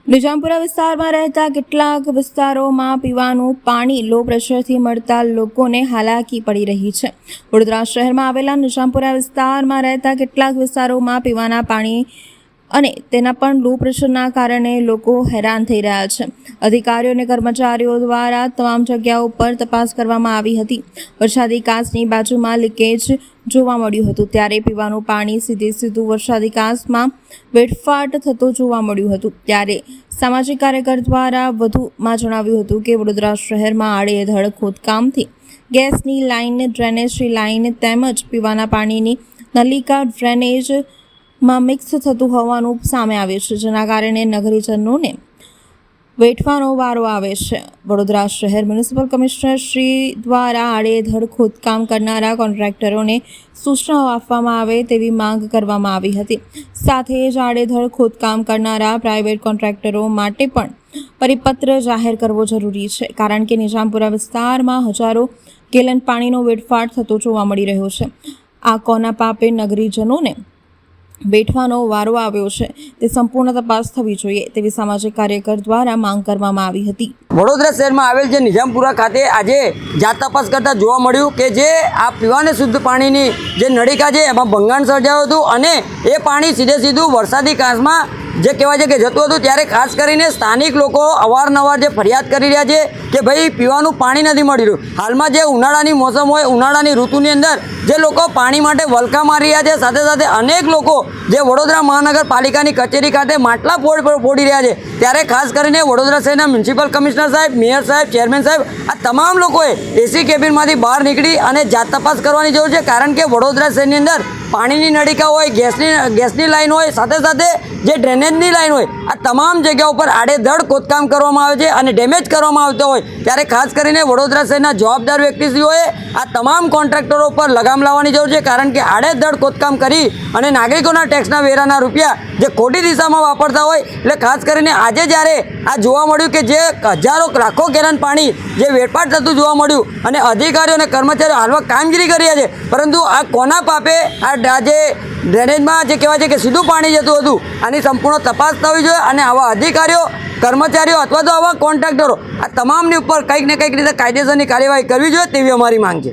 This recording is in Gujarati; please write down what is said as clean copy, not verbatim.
નિઝામપુરા વિસ્તારમાં રહેતા કેટલાક વિસ્તારોમાં પીવાનું પાણી લો પ્રેશરથી મળતા લોકોને હાલાકી પડી રહી છે। વડોદરા શહેરમાં આવેલા નિઝામપુરા વિસ્તારમાં રહેતા કેટલાક વિસ્તારોમાં પીવાના પાણી અને તેના પણ લો પ્રેશરના કારણે લોકો હેરાન થઈ રહ્યા છે। અધિકારીઓ અને કર્મચારીઓ દ્વારા તમામ જગ્યાઓ પર તપાસ કરવામાં આવી હતી। વરસાદી કાચની બાજુમાં લીકેજ જોવા મળ્યું હતું, ત્યારે પીવાનું પાણી સીધું વરસાદી કાચમાં વેડફાટ થતો જોવા મળ્યું હતું। ત્યારે સામાજિક કાર્યકર દ્વારા વધુમાં જણાવ્યું હતું કે વડોદરા શહેરમાં આડેધડ ખોદકામથી ગેસની લાઇન, ડ્રેનેજની લાઇન તેમજ પીવાના પાણીની નલિકા ડ્રેનેજમાં મિક્સ થતું હોવાનું સામે આવ્યું છે, જેના કારણે નગરીજનોને વેઠવાનો વારો આવે છે। વડોદરા શહેર મ્યુનિસિપલ કમિશનર શ્રી દ્વારા આડેધડ ખોદકામ કરનારા કોન્ટ્રાક્ટરોને સૂચનાઓ આપવામાં આવે તેવી માંગ કરવામાં આવી હતી। સાથે જ આડેધડ ખોદકામ કરનારા પ્રાઇવેટ કોન્ટ્રાક્ટરો માટે પણ પરિપત્ર જાહેર કરવો જરૂરી છે, કારણ કે નિઝામપુરા વિસ્તારમાં હજારો ગેલન પાણીનો વેડફાટ થતો જોવા મળી રહ્યો છે। આ કોના પાપે નગરીજનોને બેઠવાનો વારો આવ્યો છે તે સંપૂર્ણ તપાસ થવી જોઈએ તેવી સામાજિક કાર્યકર દ્વારા માંગ કરવામાં આવી હતી। વડોદરા શહેરમાં આવેલ જે નિઝામપુરા ખાતે આજે જાત તપાસ કરતા જોવા મળ્યું કે જે આ પીવાને શુદ્ધ પાણીની જે નળિકા છે એમાં ભંગાણ સર્જાયું હતું અને એ પાણી સીધું વરસાદી કાચમાં જે કહેવાય છે કે જતું હતું। ત્યારે ખાસ કરીને સ્થાનિક લોકો અવારનવાર જે ફરિયાદ કરી રહ્યા છે કે ભાઈ પીવાનું પાણી નથી મળી રહ્યું। હાલમાં જે ઉનાળાની મોસમ હોય, ઉનાળાની ઋતુની અંદર જે લોકો પાણી માટે વલખા મારી રહ્યા છે, સાથે સાથે અનેક લોકો જે વડોદરા મહાનગરપાલિકાની કચેરી ખાતે માટલા ફોડી રહ્યા છે। ત્યારે ખાસ કરીને વડોદરા શહેરના મ્યુનિસિપલ કમિશનર સાહેબ, મેયર સાહેબ, ચેરમેન સાહેબ આ તમામ લોકોએ એસી કેબિનમાંથી બહાર નીકળી અને જાત તપાસ કરવાની જરૂર છે, કારણ કે વડોદરા શહેરની અંદર પાણીની નળિકા હોય, ગેસની લાઈન હોય, સાથે સાથે જે ડ્રેનેજની લાઈન હોય, આ તમામ જગ્યાઓ પર આડેધડ ખોદકામ કરવામાં આવે છે અને ડેમેજ કરવામાં આવતો હોય। ત્યારે ખાસ કરીને વડોદરા શહેરના જવાબદાર વ્યક્તિશ્રીઓએ આ તમામ કોન્ટ્રાક્ટરો પર લગામ લાવવાની જરૂર છે, કારણ કે આડેધડ ખોદકામ કરી અને નાગરિકોના ટેક્સના વેરાના રૂપિયા જે ખોટી દિશામાં વાપરતા હોય। એટલે ખાસ કરીને આજે જ્યારે આ જોવા મળ્યું કે જે હજારો લાખો ગેલન પાણી જે વેડફાટ થતું જોવા મળ્યું અને અધિકારીઓ અને કર્મચારીઓ હાલમાં કામગીરી કરી રહ્યા છે, પરંતુ આ કોના પાપે આ જે ડ્રેનેજમાં જે કહેવાય છે કે સીધું પાણી જતું હતું, આની સંપૂર્ણ તપાસ થવી જોઈએ અને આવા અધિકારીઓ, કર્મચારીઓ અથવા તો આવા કોન્ટ્રાક્ટરો આ તમામની ઉપર કંઈક ને કંઈક રીતે કાયદેસરની કાર્યવાહી કરવી જોઈએ તેવી અમારી માંગ છે।